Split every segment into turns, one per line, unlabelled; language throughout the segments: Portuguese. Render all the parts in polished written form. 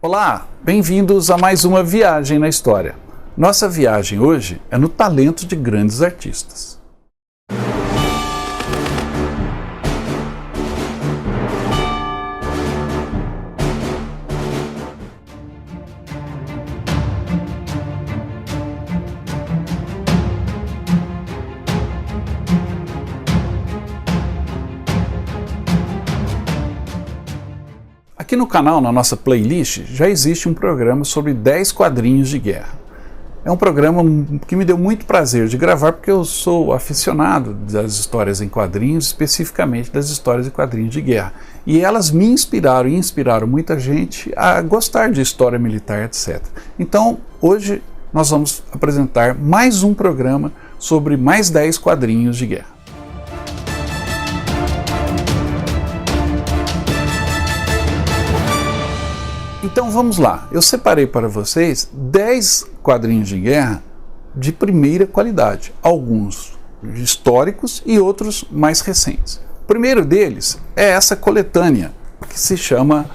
Olá, bem-vindos a mais uma viagem na história. Nossa viagem hoje é no talento de grandes artistas. Aqui no canal, na nossa playlist, já existe um programa sobre 10 quadrinhos de guerra. É um programa que me deu muito prazer de gravar porque eu sou aficionado das histórias em quadrinhos, especificamente das histórias em quadrinhos de guerra. E elas me inspiraram e inspiraram muita gente a gostar de história militar, etc. Então, hoje nós vamos apresentar mais um programa sobre mais 10 quadrinhos de guerra. Então vamos lá, eu separei para vocês 10 quadrinhos de guerra de primeira qualidade, alguns históricos e outros mais recentes. O primeiro deles é essa coletânea que se chama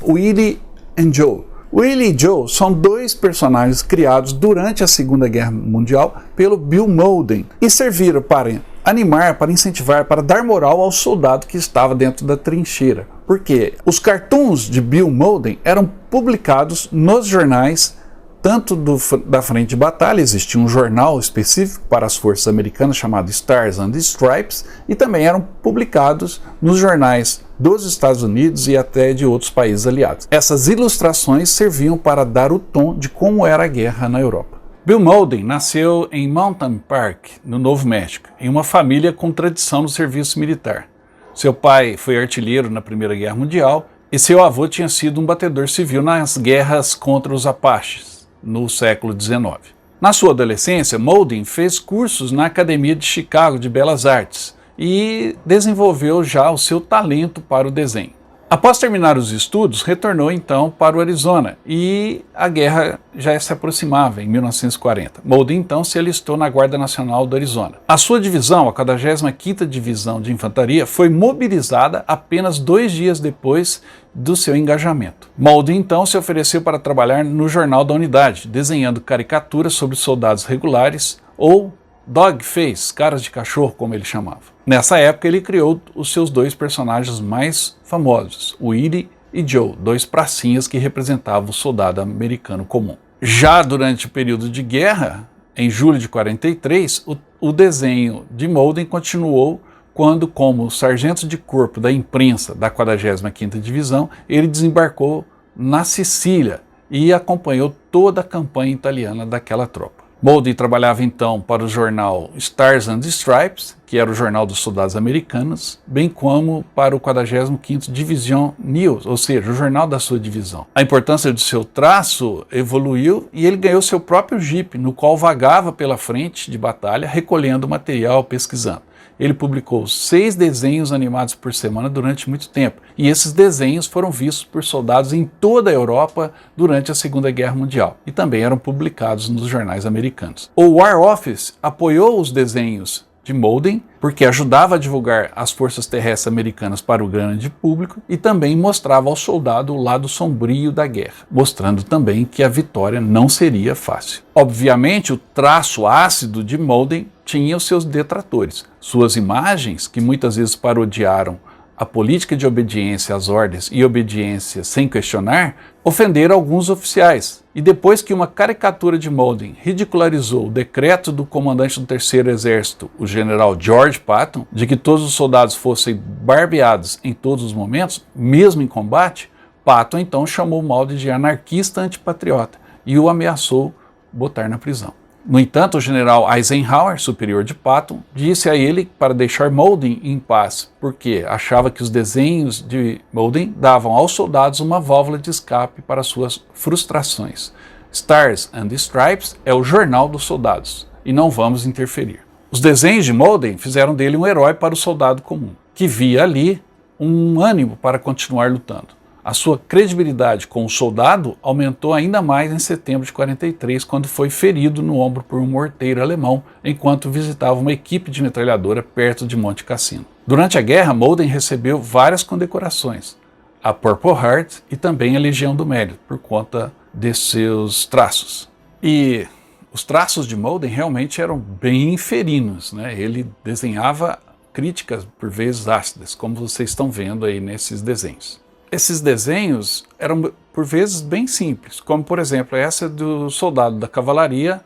Willie and Joe. Willie e Joe são dois personagens criados durante a Segunda Guerra Mundial pelo Bill Mauldin e serviram para animar, para incentivar, para dar moral ao soldado que estava dentro da trincheira. Porque os cartoons de Bill Mauldin eram publicados nos jornais, tanto da frente de batalha, existia um jornal específico para as forças americanas chamado Stars and Stripes, e também eram publicados nos jornais dos Estados Unidos e até de outros países aliados. Essas ilustrações serviam para dar o tom de como era a guerra na Europa. Bill Mauldin nasceu em Mountain Park, no Novo México, em uma família com tradição no serviço militar. Seu pai foi artilheiro na Primeira Guerra Mundial e seu avô tinha sido um batedor civil nas guerras contra os Apaches, no século XIX. Na sua adolescência, Mauldin fez cursos na Academia de Chicago de Belas Artes e desenvolveu já o seu talento para o desenho. Após terminar os estudos, retornou então para o Arizona e a guerra já se aproximava em 1940. Mauldin então se alistou na Guarda Nacional do Arizona. A sua divisão, a 45ª Divisão de Infantaria, foi mobilizada apenas 2 dias depois do seu engajamento. Mauldin então se ofereceu para trabalhar no Jornal da Unidade, desenhando caricaturas sobre soldados regulares ou dog face, caras de cachorro, como ele chamava. Nessa época ele criou os seus dois personagens mais famosos, Willie e Joe, dois pracinhas que representavam o soldado americano comum. Já durante o período de guerra, em julho de 43, o desenho de Mauldin continuou quando, como sargento de corpo da imprensa da 45ª Divisão, ele desembarcou na Sicília e acompanhou toda a campanha italiana daquela tropa. Mauldin trabalhava então para o jornal Stars and Stripes, que era o jornal dos soldados americanos, bem como para o 45º Division News, ou seja, o jornal da sua divisão. A importância do seu traço evoluiu e ele ganhou seu próprio jipe, no qual vagava pela frente de batalha, recolhendo material, pesquisando. Ele publicou 6 desenhos animados por semana durante muito tempo, e esses desenhos foram vistos por soldados em toda a Europa durante a Segunda Guerra Mundial, e também eram publicados nos jornais americanos. O War Office apoiou os desenhos de Mauldin, porque ajudava a divulgar as forças terrestres americanas para o grande público e também mostrava ao soldado o lado sombrio da guerra, mostrando também que a vitória não seria fácil. Obviamente, o traço ácido de Mauldin tinha os seus detratores. Suas imagens, que muitas vezes parodiaram a política de obediência às ordens e obediência sem questionar, ofenderam alguns oficiais. E depois que uma caricatura de Mauldin ridicularizou o decreto do comandante do Terceiro Exército, o general George Patton, de que todos os soldados fossem barbeados em todos os momentos, mesmo em combate, Patton então chamou Mauldin de anarquista antipatriota e o ameaçou botar na prisão. No entanto, o general Eisenhower, superior de Patton, disse a ele para deixar Mauldin em paz, porque achava que os desenhos de Mauldin davam aos soldados uma válvula de escape para suas frustrações. Stars and Stripes é o jornal dos soldados, e não vamos interferir. Os desenhos de Mauldin fizeram dele um herói para o soldado comum, que via ali um ânimo para continuar lutando. A sua credibilidade com o soldado aumentou ainda mais em setembro de 43, quando foi ferido no ombro por um morteiro alemão enquanto visitava uma equipe de metralhadora perto de Monte Cassino. Durante a guerra, Mauldin recebeu várias condecorações. a Purple Heart e também a Legião do Mérito, por conta de seus traços. E os traços de Malden realmente eram bem ferinos, né? Ele desenhava críticas por vezes ácidas, como vocês estão vendo aí nesses desenhos. Esses desenhos eram por vezes bem simples, como por exemplo essa do soldado da cavalaria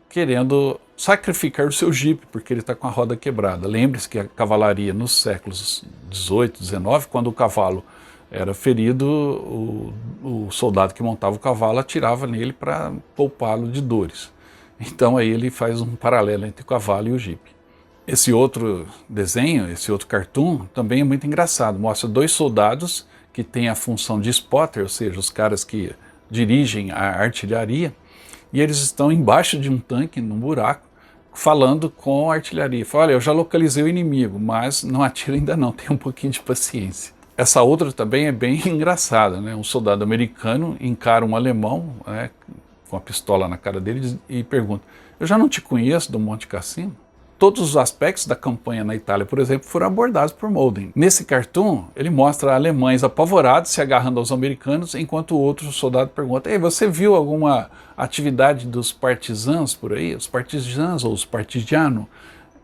querendo sacrificar o seu jipe porque ele está com a roda quebrada. Lembre-se que a cavalaria nos séculos 18, 19, quando o cavalo era ferido, o soldado que montava o cavalo atirava nele para poupá-lo de dores. Então aí ele faz um paralelo entre o cavalo e o jipe. Esse outro desenho, esse outro cartoon, também é muito engraçado. Mostra dois soldados que têm a função de spotter, ou seja, os caras que dirigem a artilharia, e eles estão embaixo de um tanque, num buraco, falando com a artilharia. Fala, olha, eu já localizei o inimigo, mas não atira ainda não, tenha um pouquinho de paciência. Essa outra também é bem engraçada, né? Um soldado americano encara um alemão, né, com a pistola na cara dele e pergunta, eu já não te conheço do Monte Cassino? Todos os aspectos da campanha na Itália, por exemplo, foram abordados por Malden. Nesse cartoon, ele mostra alemães apavorados se agarrando aos americanos, enquanto o outro soldado pergunta, ei, você viu alguma atividade dos partisans por aí? Os partisans ou os partigiano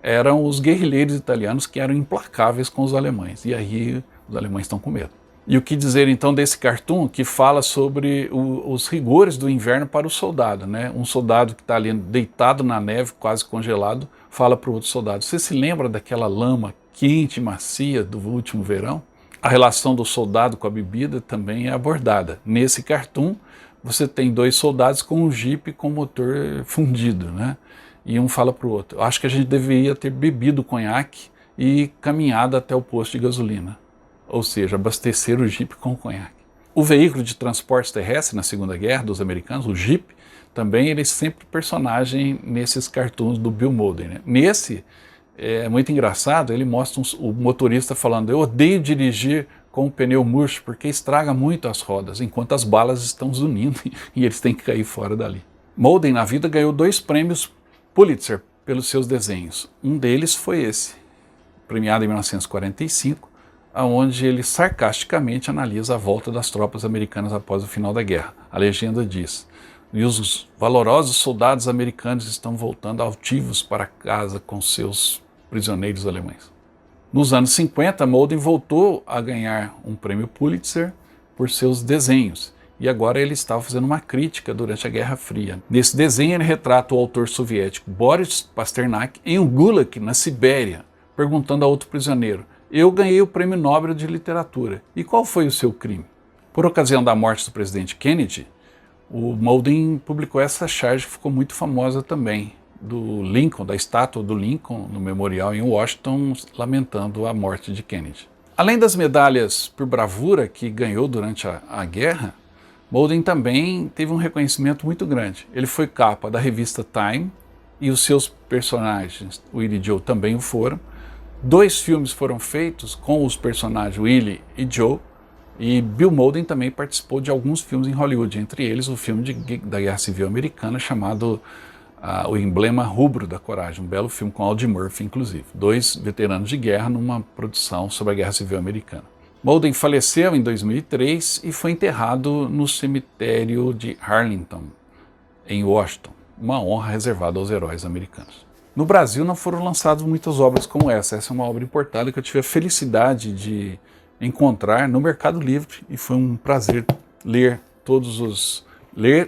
eram os guerrilheiros italianos que eram implacáveis com os alemães. E aí os alemães estão com medo. E o que dizer então desse cartoon que fala sobre os rigores do inverno para o soldado, né? Um soldado que está ali deitado na neve, quase congelado, fala para o outro soldado, você se lembra daquela lama quente e macia do último verão? A relação do soldado com a bebida também é abordada. Nesse cartoon você tem dois soldados com um jipe com motor fundido, né? E um fala para o outro, acho que a gente deveria ter bebido conhaque e caminhado até o posto de gasolina. Ou seja, abastecer o jipe com conhaque. O veículo de transporte terrestre na Segunda Guerra dos americanos, o Jeep, também ele é sempre personagem nesses cartoons do Bill Malden, né? Nesse, é muito engraçado, ele mostra o motorista falando, eu odeio dirigir com o pneu murcho porque estraga muito as rodas, enquanto as balas estão zunindo e eles têm que cair fora dali. Malden, na vida, ganhou 2 prêmios Pulitzer pelos seus desenhos. Um deles foi esse, premiado em 1945, onde ele sarcasticamente analisa a volta das tropas americanas após o final da guerra. A legenda diz, e os valorosos soldados americanos estão voltando altivos para casa com seus prisioneiros alemães. Nos anos 50, Malden voltou a ganhar um prêmio Pulitzer por seus desenhos, e agora ele estava fazendo uma crítica durante a Guerra Fria. Nesse desenho ele retrata o autor soviético Boris Pasternak em um gulag na Sibéria, perguntando a outro prisioneiro, eu ganhei o Prêmio Nobel de Literatura. E qual foi o seu crime? Por ocasião da morte do presidente Kennedy, o Malden publicou essa charge que ficou muito famosa também, do Lincoln, da estátua do Lincoln no memorial em Washington, lamentando a morte de Kennedy. Além das medalhas por bravura que ganhou durante a guerra, Malden também teve um reconhecimento muito grande. Ele foi capa da revista Time e os seus personagens, Willie e Joe, também o foram. 2 filmes foram feitos com os personagens Willie e Joe, e Bill Malden também participou de alguns filmes em Hollywood, entre eles o filme da Guerra Civil Americana chamado O Emblema Rubro da Coragem, um belo filme com Audie Murphy, inclusive. 2 veteranos de guerra numa produção sobre a Guerra Civil Americana. Malden faleceu em 2003 e foi enterrado no cemitério de Arlington, em Washington, uma honra reservada aos heróis americanos. No Brasil não foram lançadas muitas obras como essa. Essa é uma obra importada que eu tive a felicidade de encontrar no Mercado Livre e foi um prazer ler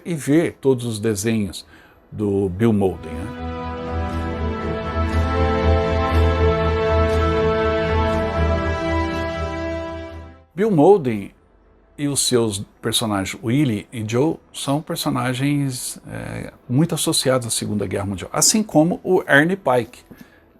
e ver todos os desenhos do Bill Malden, né? Bill Malden e os seus personagens Willie e Joe são personagens muito associados à Segunda Guerra Mundial, assim como o Ernie Pike.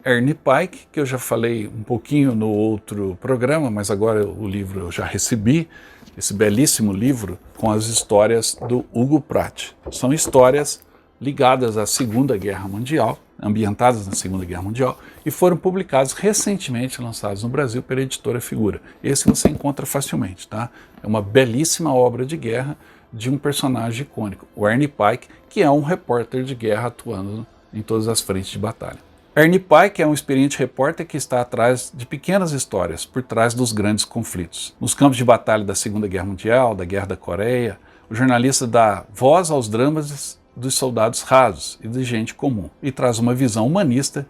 Ernie Pike, que eu já falei um pouquinho no outro programa, mas agora o livro eu já recebi, esse belíssimo livro com as histórias do Hugo Pratt. São histórias ligadas à Segunda Guerra Mundial, ambientadas na Segunda Guerra Mundial, e foram publicados recentemente, lançados no Brasil pela editora Figura. Esse você encontra facilmente, tá? É uma belíssima obra de guerra de um personagem icônico, o Ernie Pike, que é um repórter de guerra atuando em todas as frentes de batalha. Ernie Pike é um experiente repórter que está atrás de pequenas histórias, por trás dos grandes conflitos. Nos campos de batalha da Segunda Guerra Mundial, da Guerra da Coreia, o jornalista dá voz aos dramas dos soldados rasos e de gente comum, e traz uma visão humanista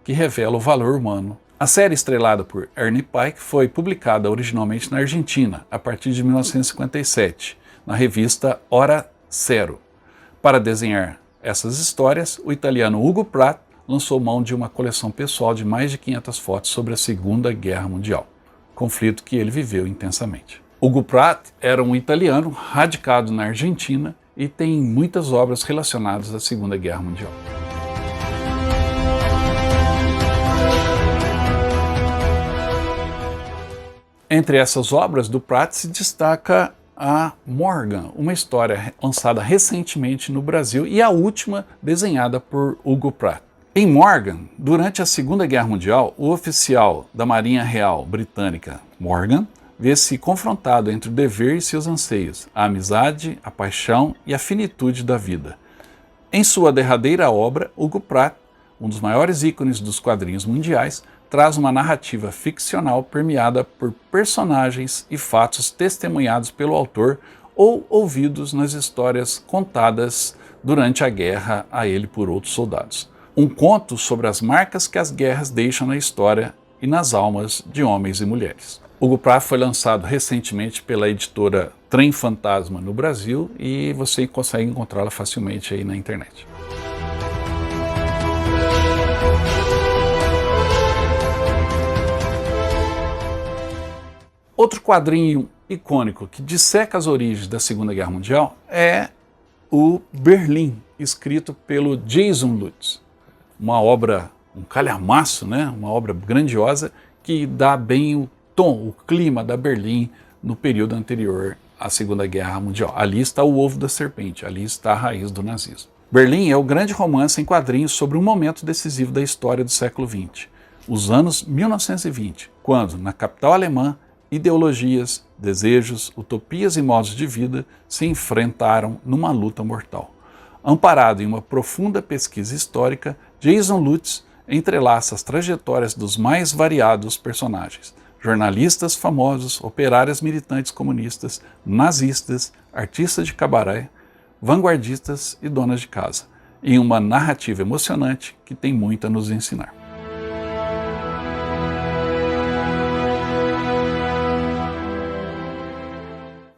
que revela o valor humano. A série estrelada por Ernie Pike foi publicada originalmente na Argentina, a partir de 1957, na revista Hora Zero. Para desenhar essas histórias, o italiano Ugo Pratt lançou mão de uma coleção pessoal de mais de 500 fotos sobre a Segunda Guerra Mundial, conflito que ele viveu intensamente. Ugo Pratt era um italiano radicado na Argentina e tem muitas obras relacionadas à Segunda Guerra Mundial. Entre essas obras do Pratt se destaca a Morgan, uma história lançada recentemente no Brasil e a última desenhada por Ugo Pratt. Em Morgan, durante a Segunda Guerra Mundial, o oficial da Marinha Real Britânica, Morgan, vê-se confrontado entre o dever e seus anseios, a amizade, a paixão e a finitude da vida. Em sua derradeira obra, Ugo Pratt, um dos maiores ícones dos quadrinhos mundiais, traz uma narrativa ficcional permeada por personagens e fatos testemunhados pelo autor ou ouvidos nas histórias contadas durante a guerra a ele por outros soldados. Um conto sobre as marcas que as guerras deixam na história e nas almas de homens e mulheres. Ugo Pratt foi lançado recentemente pela editora Trem Fantasma no Brasil e você consegue encontrá-la facilmente aí na internet. Outro quadrinho icônico que disseca as origens da Segunda Guerra Mundial é o Berlim, escrito pelo Jason Lutz. Uma obra, um calhamaço, né? Uma obra grandiosa que dá bem o tom, o clima da Berlim no período anterior à Segunda Guerra Mundial. Ali está o ovo da serpente, ali está a raiz do nazismo. Berlim é o grande romance em quadrinhos sobre um momento decisivo da história do século XX, os anos 1920, quando, na capital alemã, ideologias, desejos, utopias e modos de vida se enfrentaram numa luta mortal. Amparado em uma profunda pesquisa histórica, Jason Lutz entrelaça as trajetórias dos mais variados personagens: jornalistas famosos, operárias militantes comunistas, nazistas, artistas de cabaré, vanguardistas e donas de casa, em uma narrativa emocionante que tem muito a nos ensinar.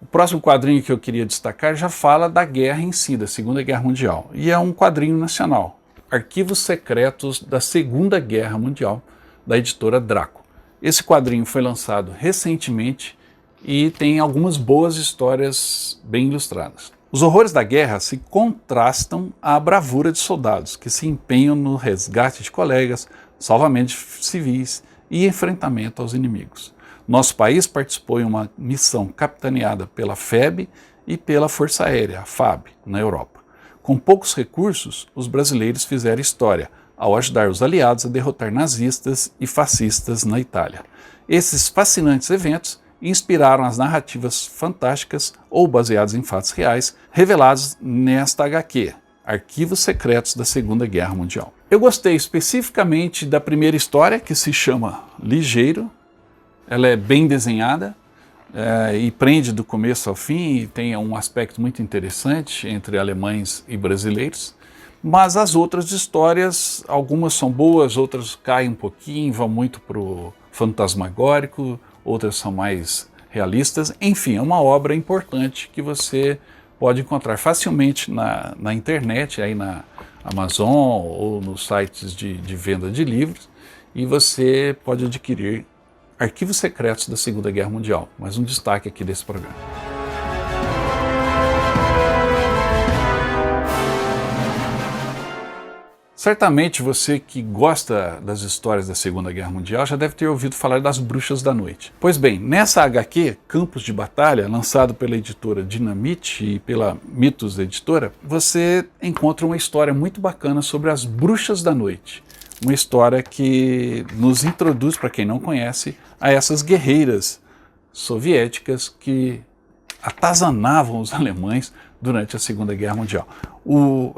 O próximo quadrinho que eu queria destacar já fala da guerra em si, da Segunda Guerra Mundial, e é um quadrinho nacional, Arquivos Secretos da Segunda Guerra Mundial, da editora Draco. Esse quadrinho foi lançado recentemente e tem algumas boas histórias bem ilustradas. Os horrores da guerra se contrastam à bravura de soldados que se empenham no resgate de colegas, salvamento de civis e enfrentamento aos inimigos. Nosso país participou em uma missão capitaneada pela FEB e pela Força Aérea, a FAB, na Europa. Com poucos recursos, os brasileiros fizeram história ao ajudar os aliados a derrotar nazistas e fascistas na Itália. Esses fascinantes eventos inspiraram as narrativas fantásticas ou baseadas em fatos reais revelados nesta HQ, Arquivos Secretos da Segunda Guerra Mundial. Eu gostei especificamente da primeira história, que se chama Ligeiro. Ela é bem desenhada e prende do começo ao fim e tem um aspecto muito interessante entre alemães e brasileiros. Mas as outras histórias, algumas são boas, outras caem um pouquinho, vão muito para o fantasmagórico, outras são mais realistas. Enfim, é uma obra importante que você pode encontrar facilmente na internet, aí na Amazon ou nos sites de venda de livros, e você pode adquirir Arquivos Secretos da Segunda Guerra Mundial, mais um destaque aqui desse programa. Certamente você que gosta das histórias da Segunda Guerra Mundial já deve ter ouvido falar das Bruxas da Noite. Pois bem, nessa HQ, Campos de Batalha, lançado pela editora Dinamite e pela Mitos Editora, você encontra uma história muito bacana sobre as Bruxas da Noite. Uma história que nos introduz, para quem não conhece, a essas guerreiras soviéticas que atazanavam os alemães durante a Segunda Guerra Mundial.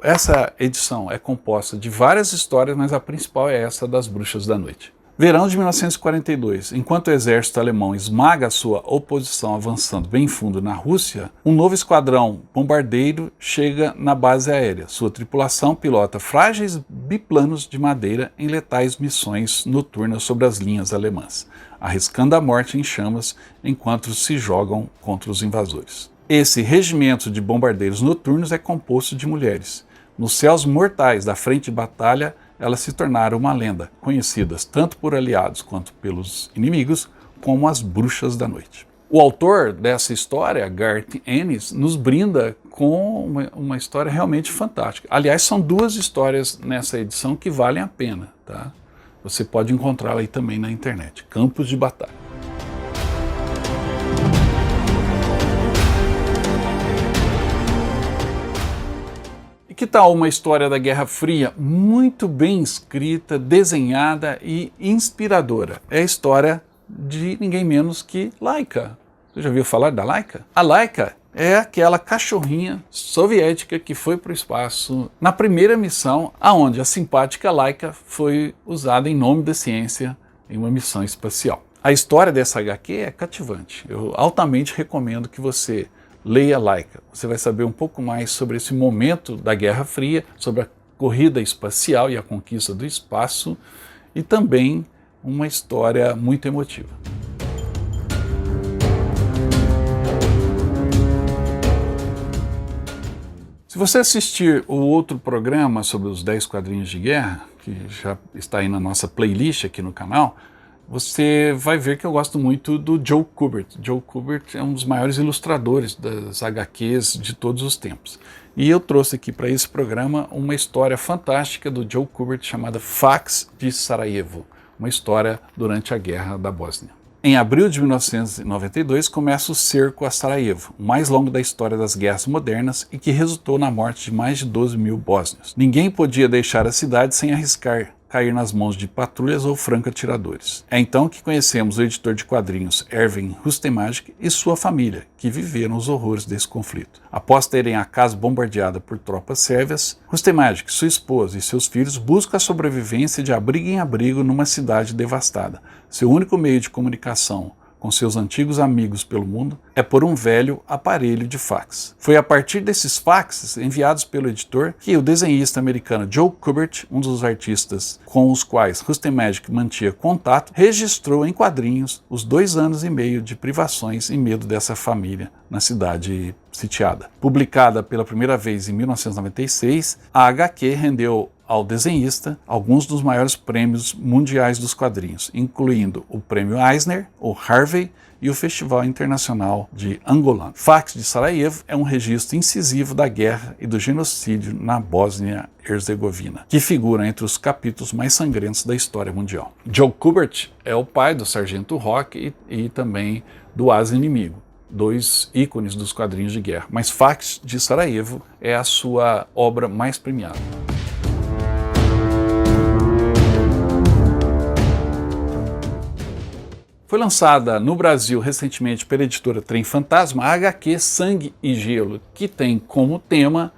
Essa edição é composta de várias histórias, mas a principal é essa das Bruxas da Noite. Verão de 1942. Enquanto o exército alemão esmaga a sua oposição avançando bem fundo na Rússia, um novo esquadrão bombardeiro chega na base aérea. Sua tripulação pilota frágeis biplanos de madeira em letais missões noturnas sobre as linhas alemãs, arriscando a morte em chamas enquanto se jogam contra os invasores. Esse regimento de bombardeiros noturnos é composto de mulheres. Nos céus mortais da frente de batalha, elas se tornaram uma lenda, conhecidas tanto por aliados quanto pelos inimigos, como as Bruxas da Noite. O autor dessa história, Garth Ennis, nos brinda com uma história realmente fantástica. Aliás, são duas histórias nessa edição que valem a pena, tá? Você pode encontrá-la aí também na internet. Campos de Batalha. E que tal uma história da Guerra Fria muito bem escrita, desenhada e inspiradora? É a história de ninguém menos que Laika. Você já ouviu falar da Laika? A Laika é aquela cachorrinha soviética que foi para o espaço na primeira missão, aonde a simpática Laika foi usada em nome da ciência em uma missão espacial. A história dessa HQ é cativante. Eu altamente recomendo que você leia Laika. Você vai saber um pouco mais sobre esse momento da Guerra Fria, sobre a corrida espacial e a conquista do espaço, e também uma história muito emotiva. Se você assistir o outro programa sobre os 10 quadrinhos de guerra, que já está aí na nossa playlist aqui no canal, você vai ver que eu gosto muito do Joe Kubert. Joe Kubert é um dos maiores ilustradores das HQs de todos os tempos. E eu trouxe aqui para esse programa uma história fantástica do Joe Kubert chamada Fax de Sarajevo, uma história durante a Guerra da Bósnia. Em abril de 1992 começa o cerco a Sarajevo, o mais longo da história das guerras modernas e que resultou na morte de mais de 12 mil bósnios. Ninguém podia deixar a cidade sem arriscar cair nas mãos de patrulhas ou franco-atiradores. É então que conhecemos o editor de quadrinhos Ervin Hustemagic e sua família, que viveram os horrores desse conflito. Após terem a casa bombardeada por tropas sérvias, Hustemagic, sua esposa e seus filhos buscam a sobrevivência de abrigo em abrigo numa cidade devastada. Seu único meio de comunicação com seus antigos amigos pelo mundo é por um velho aparelho de fax. Foi a partir desses faxes enviados pelo editor que o desenhista americano Joe Kubert, um dos artistas com os quais Hustemagic mantinha contato, registrou em quadrinhos os 2 anos e meio de privações e medo dessa família na cidade sitiada. Publicada pela primeira vez em 1996, a HQ rendeu ao desenhista alguns dos maiores prêmios mundiais dos quadrinhos, incluindo o Prêmio Eisner, o Harvey e o Festival Internacional de Angoulême. Fax de Sarajevo é um registro incisivo da guerra e do genocídio na Bósnia-Herzegovina, que figura entre os capítulos mais sangrentos da história mundial. Joe Kubert é o pai do Sargento Rock e também do Asa Inimigo, 2 ícones dos quadrinhos de guerra, mas Fax de Sarajevo é a sua obra mais premiada. Foi lançada no Brasil recentemente pela editora Trem Fantasma a HQ Sangue e Gelo, que tem como tema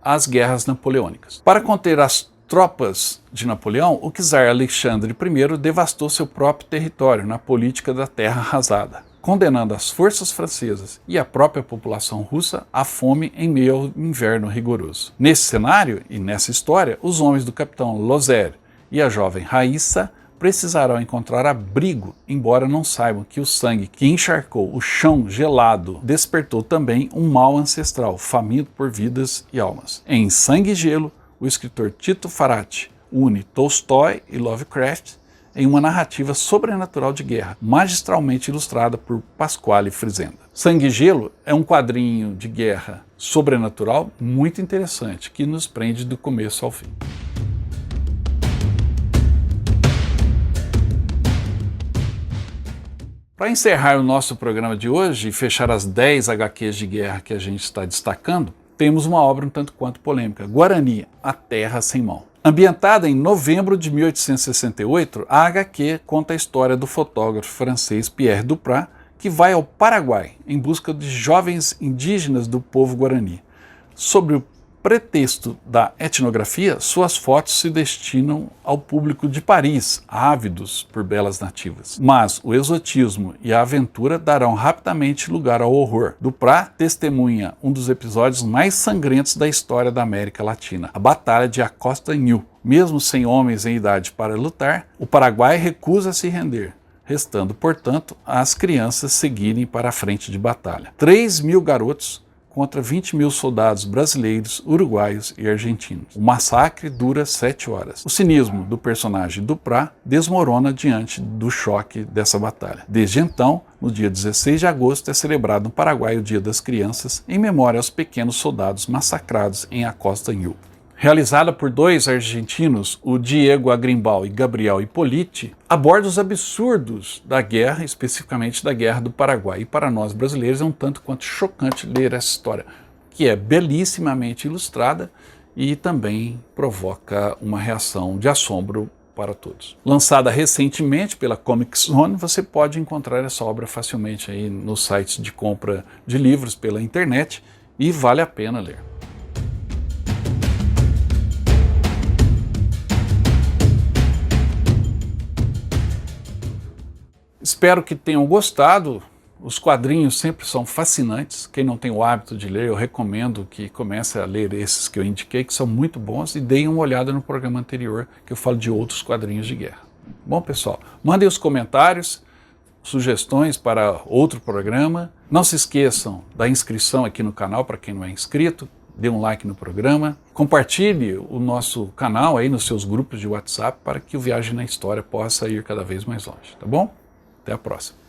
as guerras napoleônicas. Para conter as tropas de Napoleão, o czar Alexandre I devastou seu próprio território na política da terra arrasada, condenando as forças francesas e a própria população russa à fome em meio ao inverno rigoroso. Nesse cenário e nessa história, os homens do capitão Lozer e a jovem Raíssa precisarão encontrar abrigo, embora não saibam que o sangue que encharcou o chão gelado despertou também um mal ancestral, faminto por vidas e almas. Em Sangue e Gelo, o escritor Tito Farati une Tolstói e Lovecraft em uma narrativa sobrenatural de guerra, magistralmente ilustrada por Pasquale Frisenda. Sangue e Gelo é um quadrinho de guerra sobrenatural muito interessante, que nos prende do começo ao fim. Para encerrar o nosso programa de hoje e fechar as 10 HQs de guerra que a gente está destacando, temos uma obra um tanto quanto polêmica, Guarani, A Terra Sem Mão. Ambientada em novembro de 1868, a HQ conta a história do fotógrafo francês Pierre Duprat, que vai ao Paraguai em busca de jovens indígenas do povo Guarani. Sob o pretexto da etnografia, suas fotos se destinam ao público de Paris, ávidos por belas nativas. Mas o exotismo e a aventura darão rapidamente lugar ao horror. Duprat testemunha um dos episódios mais sangrentos da história da América Latina, a Batalha de Acosta Inhul. Mesmo sem homens em idade para lutar, o Paraguai recusa se render, restando, portanto, as crianças seguirem para a frente de batalha. 3.000 garotos contra 20.000 soldados brasileiros, uruguaios e argentinos. O massacre dura 7 horas. O cinismo do personagem Duprat desmorona diante do choque dessa batalha. Desde então, no dia 16 de agosto, é celebrado no Paraguai o Dia das Crianças, em memória aos pequenos soldados massacrados em Acosta Inhul. Realizada por 2 argentinos, o Diego Agrimbal e Gabriel Hippoliti, aborda os absurdos da guerra, especificamente da Guerra do Paraguai. E para nós brasileiros é um tanto quanto chocante ler essa história, que é belíssimamente ilustrada e também provoca uma reação de assombro para todos. Lançada recentemente pela Comic Zone, você pode encontrar essa obra facilmente aí nos sites de compra de livros pela internet e vale a pena ler. Espero que tenham gostado. Os quadrinhos sempre são fascinantes. Quem não tem o hábito de ler, eu recomendo que comece a ler esses que eu indiquei, que são muito bons, e deem uma olhada no programa anterior, que eu falo de outros quadrinhos de guerra. Bom, pessoal, mandem os comentários, sugestões para outro programa. Não se esqueçam da inscrição aqui no canal para quem não é inscrito. Dê um like no programa. Compartilhe o nosso canal aí nos seus grupos de WhatsApp para que o Viagem na História possa ir cada vez mais longe, tá bom? Até a próxima.